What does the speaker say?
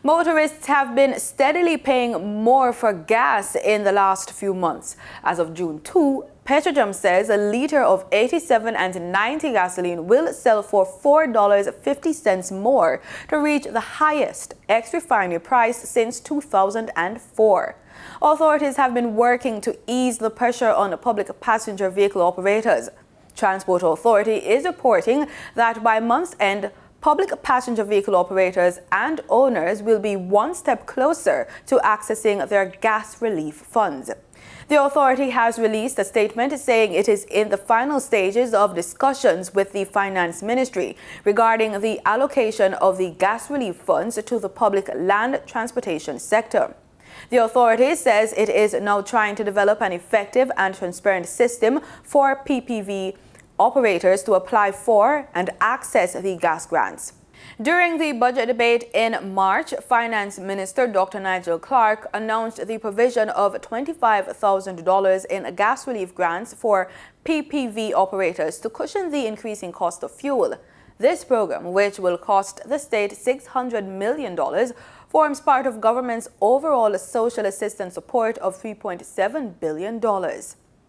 Motorists have been steadily paying more for gas in the last few months. As of June 2, PetroJam says a litre of 87 and 90 gasoline will sell for $4.50 more to reach the highest ex-refinery price since 2004. Authorities have been working to ease the pressure on public passenger vehicle operators. Transport Authority is reporting that by month's end, public passenger vehicle operators and owners will be one step closer to accessing their gas relief funds. The authority has released a statement saying it is in the final stages of discussions with the Finance Ministry regarding the allocation of the gas relief funds to the public land transportation sector. The authority says it is now trying to develop an effective and transparent system for PPV operators to apply for and access the gas grants. During the budget debate in March, Finance Minister Dr. Nigel Clark announced the provision of $25,000 in gas relief grants for PPV operators to cushion the increasing cost of fuel. This program, which will cost the state $600 million, forms part of government's overall social assistance support of $3.7 billion.